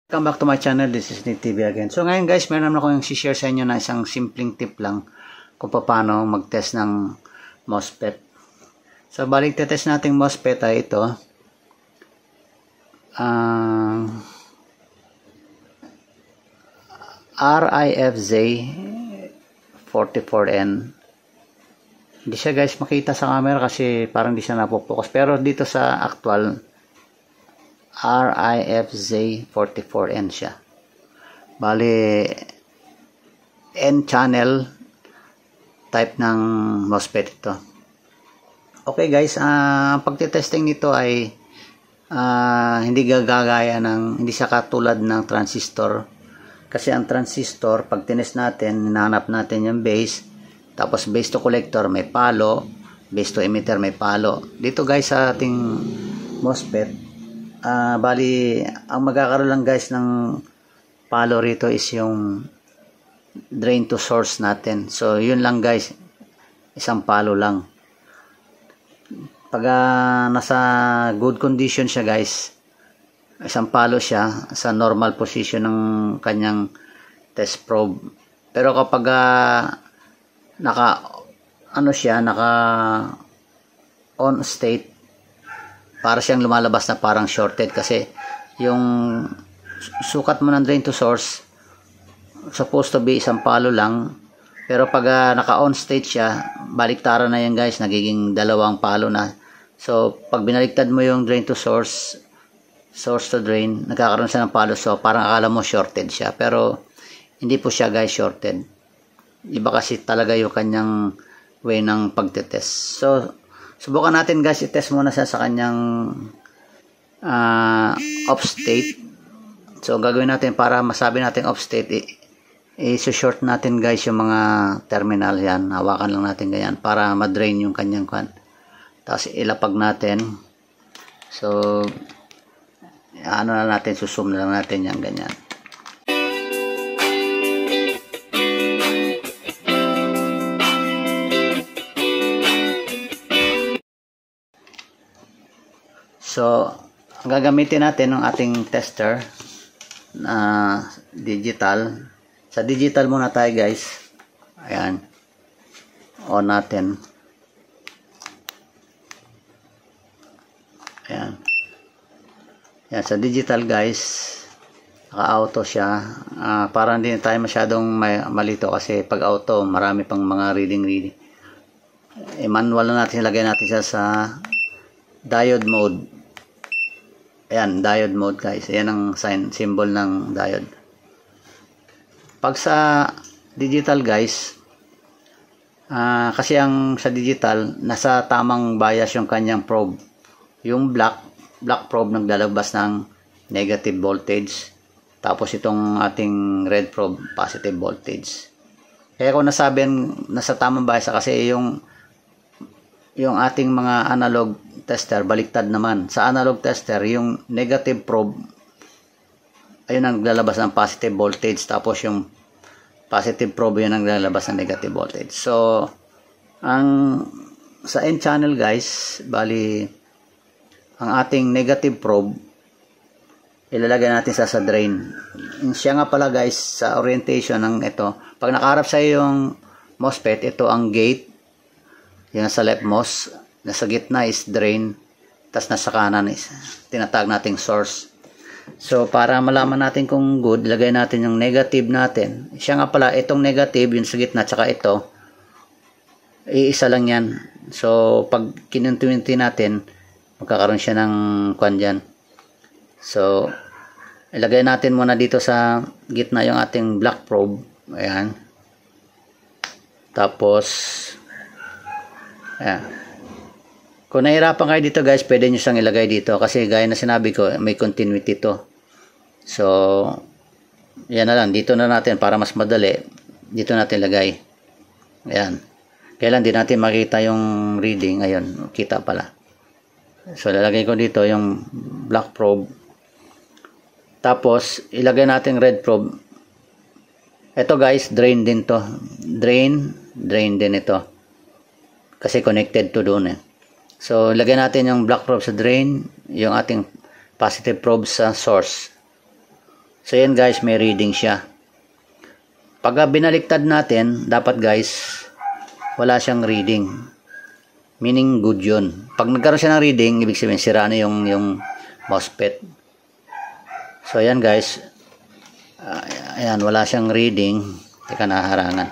Welcome back to my channel. This is Nick TV again. So ngayon guys, meron naman ako yung share sa inyo na isang simpleng tip lang kung paano mag-test ng MOSFET. So balik test nating MOSFET ay ito. RIFZ44N. Hindi siya guys makita sa camera kasi parang hindi siya napopokus. Pero dito sa actual RIFZ44N siya. Bali, N-channel type ng MOSFET ito. Okay guys, pagtitesting nito ay hindi gagaya hindi siya katulad ng transistor. Kasi ang transistor, pag tinest natin, hinahanap natin yung base, tapos base to collector may palo, base to emitter may palo. Dito guys sa ating MOSFET, bali, ang magkakaroon lang guys ng palo rito is yung drain to source natin. So, yun lang guys. Isang palo lang. Pag nasa good condition siya guys, isang palo siya sa normal position ng kanyang test probe. Pero kapag naka on state, para siyang lumalabas na parang shorted kasi yung sukat mo ng drain to source supposed to be isang palo lang, pero pag naka on state siya, baliktaran na yan guys, nagiging dalawang palo na. So pag binaliktad mo yung drain to source to drain, nagkakaroon siya ng palo. So parang akala mo shorted siya, pero hindi po siya guys shorted. Iba kasi talaga yung kanyang way ng pagtetest. So subukan natin guys, i-test muna siya sa kanyang off state. So gagawin natin para masabi natin off state, i-short natin guys yung mga terminal yan. Hawakan lang natin ganyan para ma-drain yung kanyang kan. Tapos ilapag natin. So ano na natin, susum na lang natin yan ganyan. So, ang gagamitin natin ng ating tester na digital. Sa digital muna tayo guys. Ayan. On natin. Ayan. Ayan, sa digital guys, naka-auto siya. Para hindi tayo masyadong malito kasi pag auto, marami pang mga reading. Manual na natin, ilagay natin siya sa diode mode. Ayan, diode mode guys. Ayan ang symbol ng diode. Pag sa digital guys, kasi sa digital, nasa tamang bias yung kanyang probe. Yung black probe naglalabas ng negative voltage. Tapos itong ating red probe, positive voltage. Kaya kung nasabing nasa tamang bias kasi yung ating mga analog tester, baliktad naman. Sa analog tester, yung negative probe, ayun ang naglalabas ng positive voltage. Tapos yung positive probe, yun ang naglalabas ng negative voltage. So, sa N-channel guys, bali, ang ating negative probe, ilalagay natin sa drain. Siya nga pala guys, sa orientation ng ito, pag nakaharap sa yung MOSFET, ito ang gate, yung nasa leftmost, nasa gitna is drain, tas nasa kanan is tinatag nating source. So para malaman natin kung good, ilagay natin yung negative natin. Siya nga pala, itong negative, yung sa gitna, tsaka ito, iisa lang yan. So pag kinunti natin, magkakaroon siya ng kwan dyan. So ilagay natin muna dito sa gitna yung ating black probe. Ayan. Tapos ayan. Kung nahirapan kayo dito guys, pwede nyo siyang ilagay dito kasi gaya na sinabi ko, may continuity to. So, yan na lang. Dito na natin para mas madali. Dito natin ilagay. Ayan. Kailan din natin makita yung reading. Ayun, kita pala. So, lalagay ko dito yung black probe. Tapos, ilagay natin red probe. Ito guys, drain din to. Drain din ito. Kasi connected to doon eh. So, lagyan natin yung black probe sa drain, yung ating positive probe sa source. So yan guys, may reading siya. Pag binaliktad natin, dapat guys, wala siyang reading. Meaning good yun. Pag nagkaroon siya ng reading, ibig sabihin sira na yung MOSFET. So ayan guys, ayan, wala siyang reading. Teka, naharangan.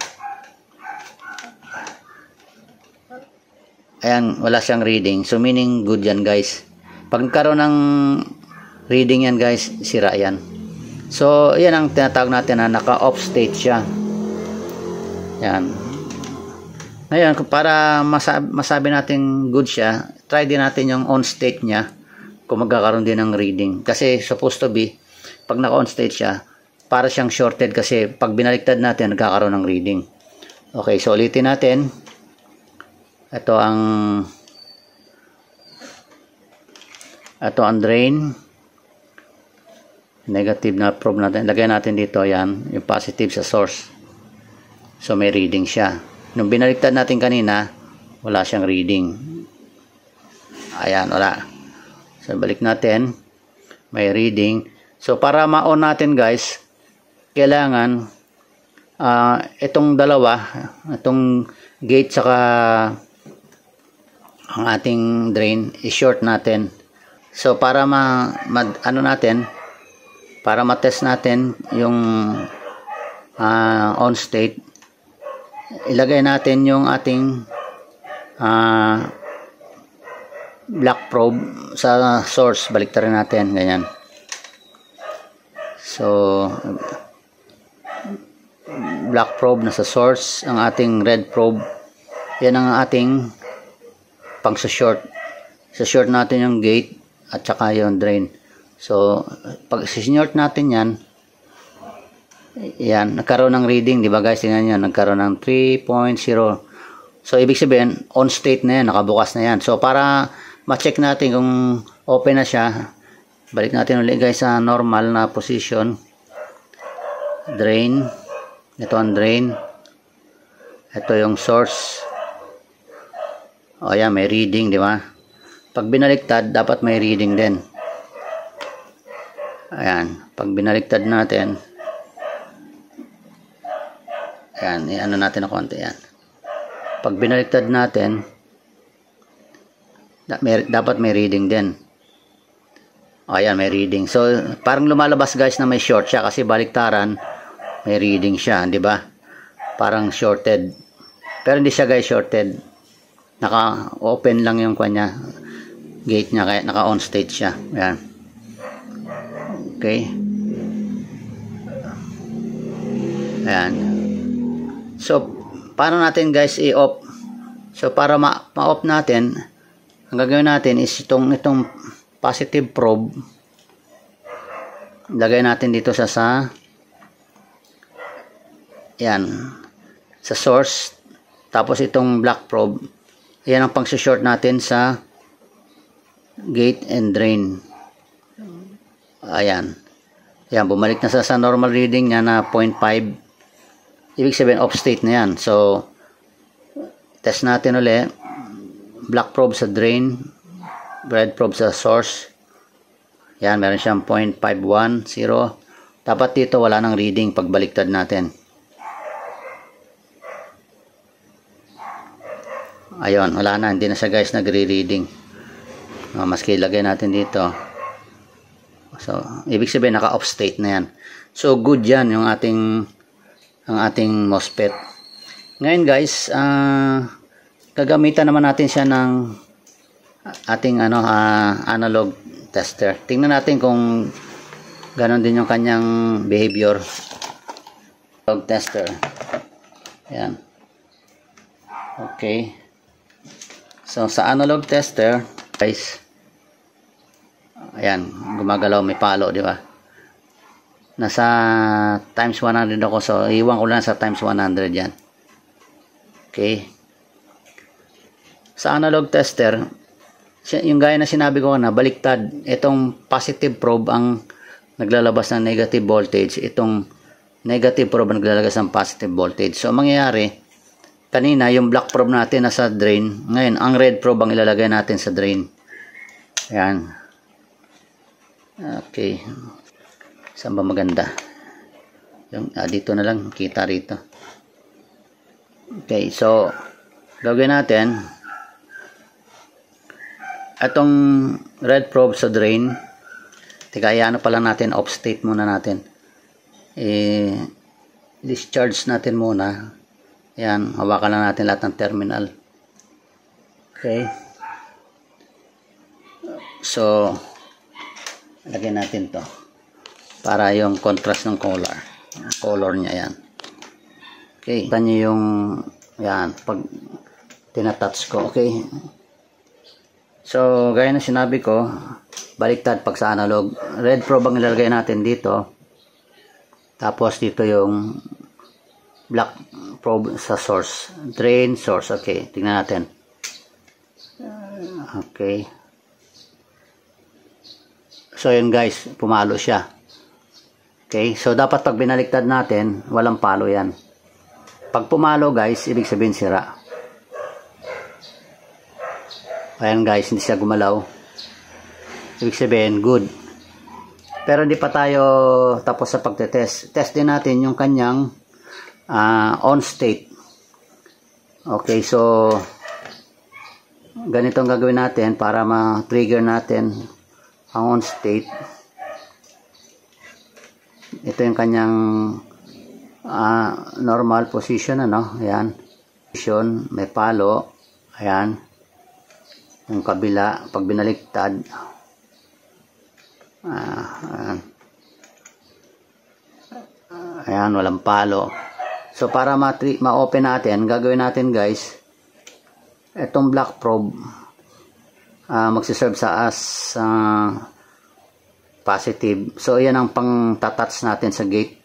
Ayan, wala siyang reading. So meaning good yan guys. Pag nagkaroon ng reading yan guys, sira yan. So yan ang tinatawag natin na naka-off state siya. Yan. Ngayon, para masabi natin good siya, try din natin yung on state niya kung magkakaroon din ng reading. Kasi supposed to be, pag naka-on state siya, para siyang shorted kasi pag binaliktad natin, nagkakaroon ng reading. Okay, so ulitin natin. Ito ang drain. Negative na probe natin. Lagay natin dito, yan, yung positive sa source. So may reading siya. Nung binaliktad natin kanina, wala siyang reading. Ayan, wala. So balik natin. May reading. So para ma-on natin guys, kailangan itong dalawa, itong gate saka ang ating drain, i-short natin. So para para ma-test natin yung on state, ilagay natin yung ating black probe sa source. Baliktarin natin, ganyan. So black probe na sa source, ang ating red probe, yan ang ating pang sa short. Sa short natin yung gate at saka yung drain. So pag sinort natin yan, nagkaroon ng reading, di ba guys? Tingnan nyo, nagkaroon ng 3.0. So ibig sabihin, on state na yan, nakabukas na yan. So para ma-check natin kung open na siya, balik natin ulit guys sa normal na position. Drain, ito ang drain, ito yung source. O yan, may reading, di ba? Pag binaliktad, dapat may reading din. Ayan, pag binaliktad natin, ayan, i-ano natin na konti yan. Pag binaliktad natin, dapat may reading din. O ayan, may reading. So parang lumalabas guys na may short siya kasi baliktaran, may reading siya, di ba? Parang shorted. Pero hindi siya guys shorted. Naka-open lang yung kanya gate niya, kaya naka-on state siya. Ayan. Okay. Ayan. So paano natin guys i-off? So para ma-off natin, ang gagawin natin is itong positive probe, lagay natin dito sa yan, sa source. Tapos itong black probe, yan ang pang-short natin sa gate and drain. Ayan. Yan, bumalik na sa normal reading niya na 0.5. Ibig sabihin off state na yan. So test natin ulit. Black probe sa drain, red probe sa source. Yan, meron siyang 0.510. Dapat dito wala nang reading pag baliktad natin. Ayun, wala na, hindi na siya guys nagre-reading. Maski ilagay natin dito. So ibig sabihin naka off state na yan. So good yan yung ang ating MOSFET. Ngayon guys, gagamitan naman natin siya ng ating analog tester. Tingnan natin kung ganon din yung kanyang behavior. Analog tester. Ayan. Okay. So sa analog tester, guys, ayan, gumagalaw, may palo, di ba? Nasa times 100 ako, so iwan ko lang sa times 100 yan. Okay. Sa analog tester, yung gaya na sinabi ko na baliktad, itong positive probe ang naglalabas ng negative voltage, itong negative probe ang naglalabas ng positive voltage. So mangyayari, kanina yung black probe natin nasa drain, ngayon ang red probe ang ilalagay natin sa drain. Ayan. Okay. Saan ba maganda? Yung, dito na lang, kita rito. Okay, so gagawin natin itong red probe sa drain. Teka, ano pala natin, off state muna natin. Discharge natin muna. Yan, hawakan lang natin lahat ng terminal. Okay. So, lagyan natin to para yung contrast ng color niya. Yan. Okay. Kita nyo yung, yan, pag tinatouch ko. Okay. So, gaya na sinabi ko, baliktad pag sa analog. Red probe ang ilalagay natin dito. Tapos dito yung black probe sa source. Drain, source. Okay, tingnan natin. Okay. So, yun guys, pumalo siya. Okay, so dapat pag binaliktad natin, walang palo yan. Pag pumalo guys, ibig sabihin sira. Ayan guys, hindi siya gumalaw. Ibig sabihin, good. Pero hindi pa tayo tapos sa pagtetest. Test din natin yung kanyang on state. Okay, so ganito ang gagawin natin para ma-trigger natin ang on state. Ito yung kanyang normal position, ano? Ayan. Position, may palo. Ayan. Yung kabila, pag binaliktad, ayan, walang palo. So, para ma-open natin, gagawin natin guys, itong black probe, magsiserve sa as positive. So, yan ang pang-touch natin sa gate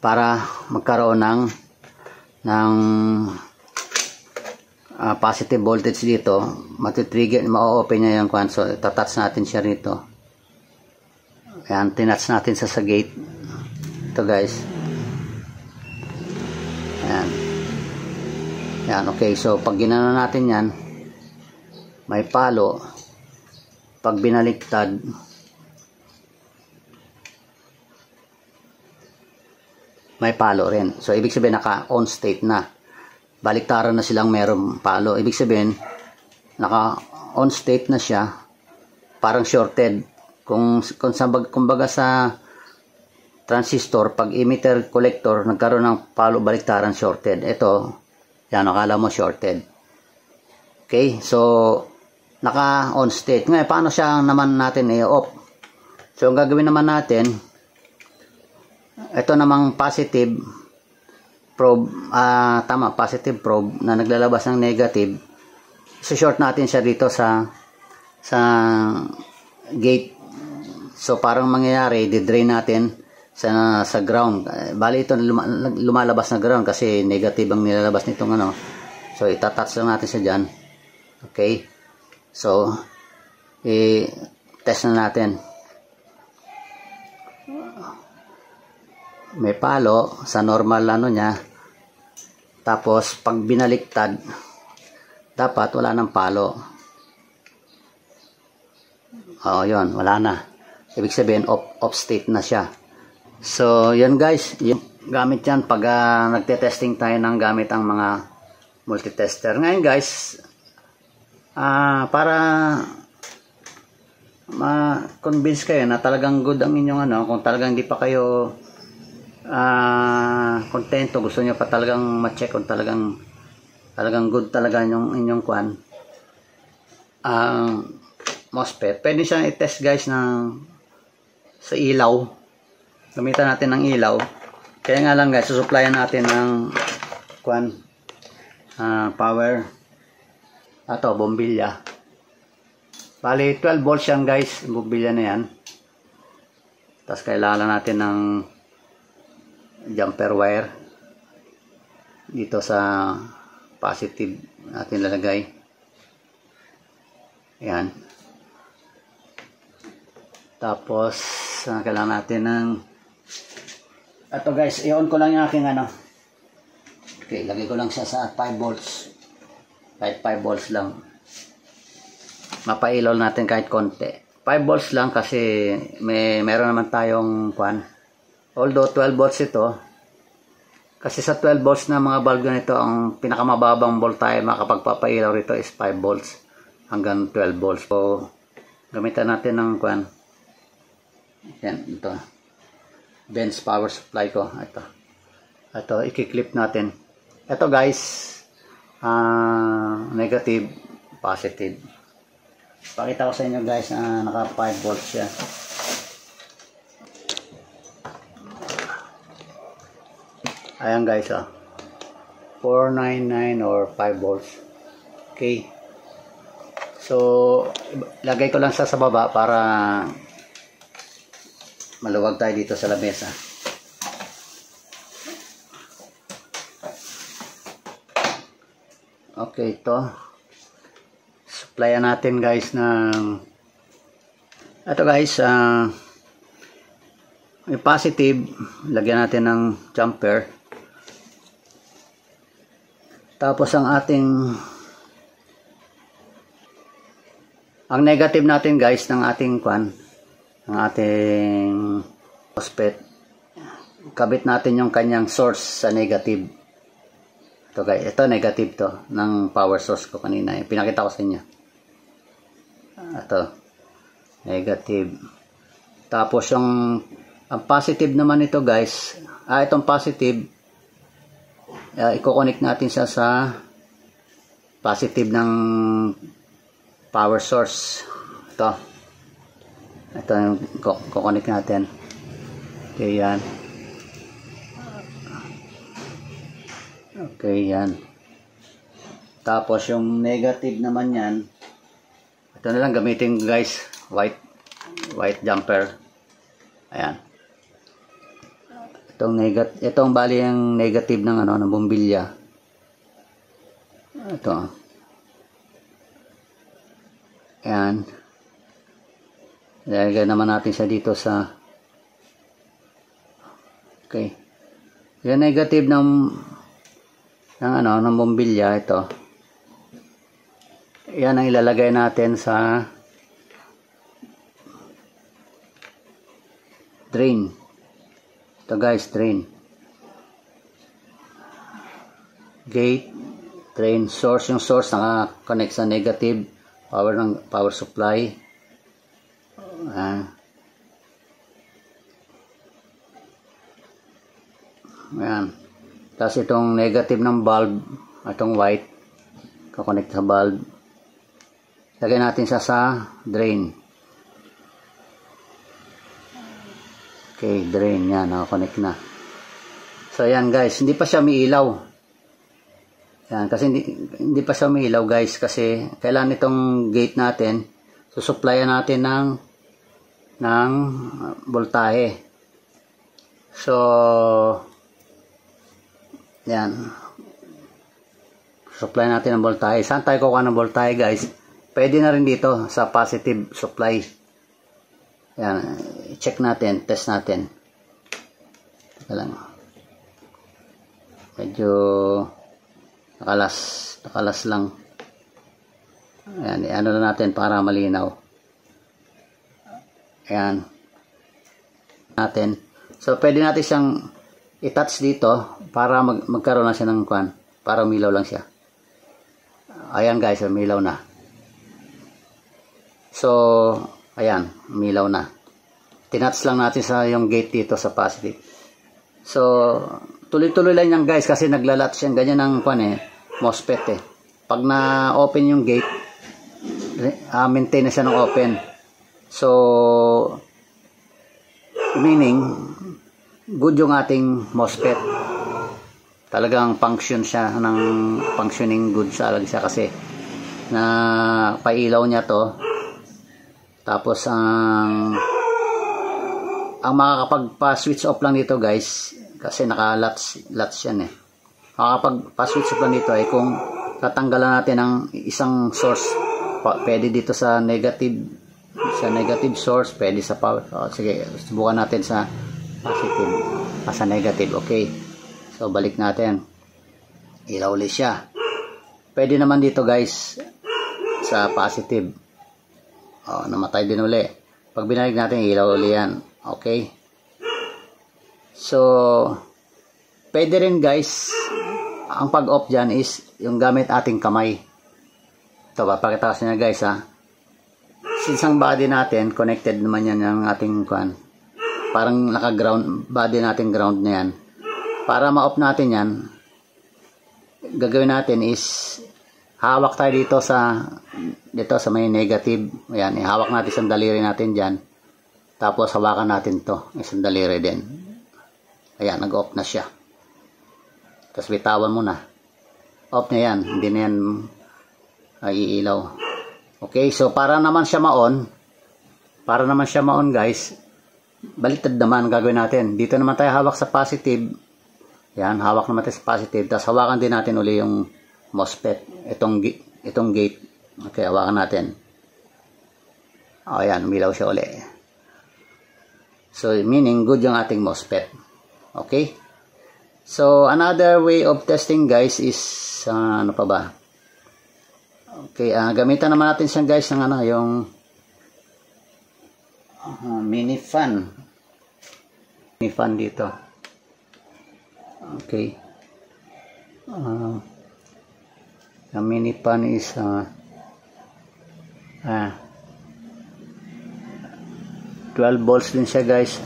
para magkaroon ng positive voltage dito. Matitrigger, ma-open niya yung kwan. So, touch natin siya rito. Ayan, tinouch natin sa gate. Ito guys. Ayan. Ayan, okay. So, pag ginano natin yan, may palo. Pag binaliktad, may palo rin. So, ibig sabihin, naka-on state na. Baliktaran na silang merong palo. Ibig sabihin, naka-on state na siya, parang shorted. Kumbaga sa transistor, pag emitter collector, nagkaroon ng palo baliktaran, shorted. Ito, yan, akala mo shorted. Okay, so, naka-on state. Ngayon, paano siya naman natin i-off? So, ang gagawin naman natin, ito namang positive probe, positive probe na naglalabas ng negative. So, short natin siya dito sa gate. So, parang mangyayari, di-drain natin sa ground. Bali, ito lumalabas na ground kasi negative ang nilalabas nitong ano. So, itatouch lang natin siya dyan. Okay. So, i-test na natin. May palo sa normal ano niya. Tapos, pag binaliktad, dapat wala ng palo. Yun, wala na. Ibig sabihin, off state na siya. So, yun guys, yung gamit yan pag nagte-testing tayo ng gamit ang mga multitester. Ngayon guys, para ma-convince kayo na talagang good ang inyong ano, kung talagang hindi pa kayo kontento, gusto nyo pa talagang ma-check kung talagang good talaga yung inyong kwan, MOSFET, pwede siyang i-test guys sa ilaw. Gamitan natin ng ilaw. Kaya nga lang guys, susupplyan natin ng kwan, power. Ito, bombilya. Bali, 12 volts yan guys, bombilya na yan. Tapos kailangan natin ng jumper wire dito sa positive natin lalagay. Ayan. Tapos kailangan natin ng ito guys, i-on ko lang yung aking ano. Okay, lagay ko lang siya sa 5 volts. Kahit 5 volts lang. Mapailaw natin kahit konti volts lang kasi meron naman tayong kwan. Although 12 volts ito, kasi sa 12 volts na mga bulb ganito, ang pinakamababang voltahe makapagpapailaw rito is 5 volts hanggang 12 volts. So, gamitan natin ng kwan. Yan, ito. Benz power supply ko. Ito, i-clip natin. Ito guys, negative, positive. Pakita ko sa inyo guys na naka 5 volts siya. Ayan guys, 499 or 5 volts. Okay. So, lagay ko lang sa baba para maluwag tayo dito sa lamesa. Okay, ito. Supplyan natin guys ng ito guys, may positive, lagyan natin ng jumper. Tapos ang negative natin guys ng ating MOSFET, kabit natin yung kanyang source sa negative. Ito guys, ito negative to ng power source ko kanina, pinakita ko sa inyo. Ito negative. Tapos ang positive naman ito guys, itong positive, i-connect natin siya sa positive ng power source. Ito yung i-connect natin. Okay, yan. Okay, yan. Tapos yung negative naman yan, ito na lang gamitin guys, white jumper. Ayan. Itong bali yung negative ng ng bombilya. Ito. Ayan. Ilagay naman natin siya dito sa okay. Yung negative ng bombilya, ito. Yan ang ilalagay natin sa drain. Ito guys, drain. Gate, drain, source. Yung source naka-connect sa negative power ng power supply. Ayan. Tapos itong negative ng bulb, itong white, kakonect sa bulb. Lagay natin siya sa drain. Okay, drain. Yan, nakakonect na. So, yan guys. Hindi pa siya umiilaw. Yan, kasi hindi pa siya umiilaw guys. Kasi kailangan itong gate natin, susuplayan natin ng voltahe. So, yan. Supply natin ng voltahe. Saan tayo kukuha ng voltahe guys? Pwede na rin dito sa positive supply. Yan. Check natin. Test natin. Teka lang. Medyo nakalas lang. Ayan. Ano na natin para malinaw. Ayan. Natin. So, pwede natin siyang i-touch dito para magkaroon na siya ng kwan. Para umilaw lang siya. Ayan guys, umilaw na. So, ayan, umilaw na. Tinouch lang natin sa yung gate dito sa positive. So, tuloy-tuloy lang yan guys kasi naglalatch yan. Ganyan ang kwan MOSFET Pag na-open yung gate, maintain na siya ng open. So, meaning, good yung ating MOSFET. Talagang function siya ng functioning good siya kasi na pailaw niya to. Tapos ang makakapagpa-switch off lang dito guys kasi naka-latch yan makakapagpa-switch off lang dito kung tatanggalan natin ng isang source. Pwede dito sa negative source, pwede sa power. Sige, subukan natin sa positive, sa negative. Okay, so balik natin, ilaw ulit siya. Pwede naman dito guys sa positive. namatay din uli. Pag binalik natin, ilaw uli yan. Okay? So, pwede rin guys, ang pag-off dyan is yung gamit ating kamay. Ito, papakita ko sa inyo guys ha. Since ang body natin, connected naman yan yung ating kuan. Parang naka-ground, body natin ground na yan. Para ma-off natin yan, gagawin natin is hawak tayo dito sa may negative. Ayan, ihawak natin isang daliri natin dyan. Tapos hawakan natin to, isang daliri din. Ayan, nag-off na siya. Tapos bitawan mo na. Off na yan, hindi na yan iilaw. Okay, so para naman siya ma-on guys, baliktad naman gagawin natin. Dito naman tayo hawak sa positive. Yan, hawak naman tayo sa positive. Tapos hawakan din natin uli yung MOSFET. Itong gate. Okay, hawakan natin. Ayan, umilaw siya uli. So, meaning good yung ating MOSFET. Okay? So, another way of testing guys is, ano pa ba? Okay, gamitan naman natin siya guys ng yung mini fan. Mini fan dito. Okay. The mini fan is 12 volts din siya guys.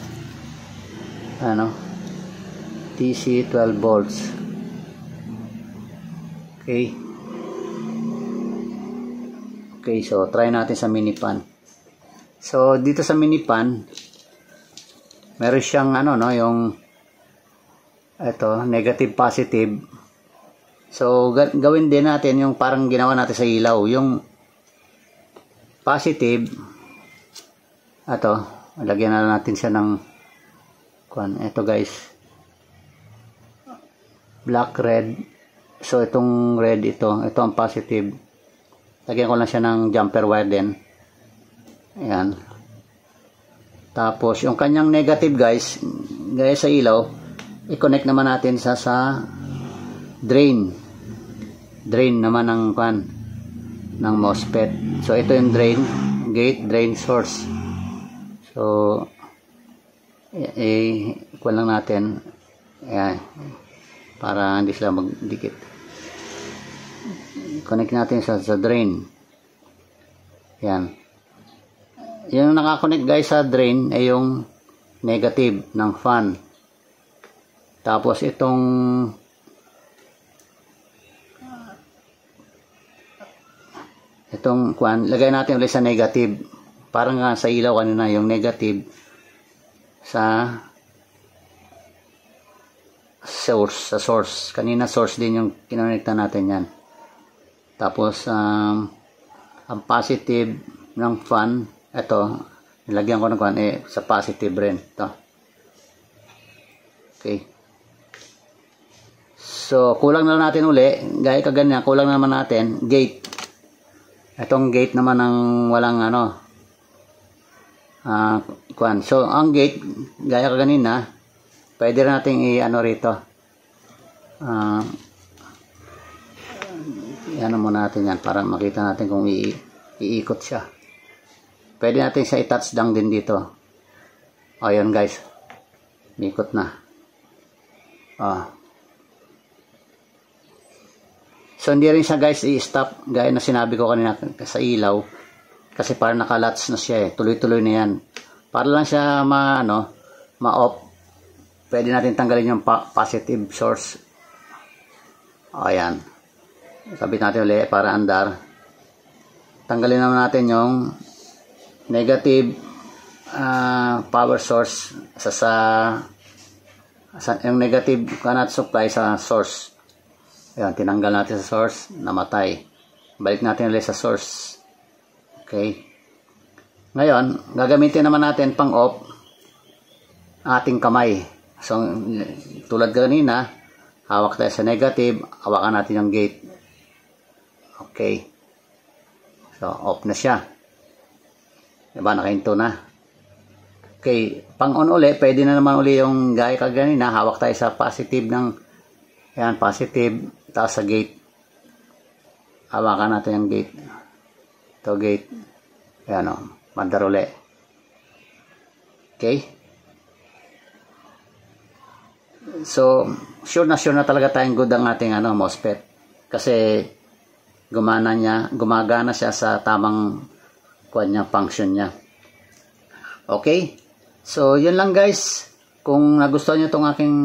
DC 12 volts. Okay. Okay, so try natin sa mini fan. So dito sa mini fan, meron siyang yung negative positive. So gawin din natin yung parang ginawa natin sa ilaw, yung positive. Lagyan na natin siya ng ito guys, black red. So itong red, ito ang positive. Lagyan ko lang siya ng jumper wire din. Ayan. Tapos yung kanyang negative guys, gaya sa ilaw, i-connect naman natin sa drain. Drain naman ng MOSFET. So ito yung drain, gate, drain, source. So ikuha lang natin. Ayan. Para hindi sila magdikit. Connect natin sa drain. Yan. Yung nakakonect guys sa drain ay yung negative ng fan. Tapos itong lagay natin ulit sa negative. Parang nga sa ilaw kanina yung negative sa source. Kanina source din yung kinonekta natin yan. Tapos ang positive ng fan, ito, nilagyan ko ng sa positive rin. Ito. Okay. So, kulang na natin uli. Gaya kaganyan, kulang na naman natin. Gate. Itong gate naman ng walang So, ang gate, gaya kaganina, pwede rin natin rito. Ano muna natin yan para makita natin kung iikot siya. Pwede natin siya i-touch down din dito. Ayan guys. Ikot na. So hindi rin siya guys i-stop gaya na sinabi ko kanina sa ilaw. Kasi parang naka-latch na siya Tuloy-tuloy na yan. Para lang siya ma-off. Pwede natin tanggalin yung positive source. Ayan. Sabit natin ulit para andar. Tanggalin naman natin yung negative power source yung negative supply sa source. Ayan, tinanggal natin sa source, namatay. Balik natin ulit sa source. Okay. Ngayon, gagamitin naman natin pang off ating kamay. So, tulad kanina, hawak tayo sa negative, hawakan natin yung gate. Okay. So, off na siya. Diba, nakahinto na. Okay, pang on uli, pwede na naman uli yung gaya kaganina, hawak tayo sa positive positive, tapos sa gate. Hawakan natin yung gate. Ito gate. Ayan o, mandar uli. Okay? So, sure na talaga tayong good ang ating MOSFET. Kasi gumagana siya sa tamang function niya. Okay? So, yun lang guys. Kung nagustuhan nyo itong aking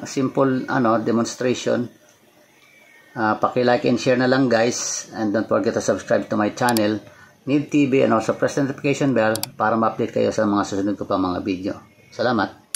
simple demonstration, paki-like and share na lang guys. And don't forget to subscribe to my channel, Need TV, and also press the notification bell para ma-update kayo sa mga susunod ko pa mga video. Salamat!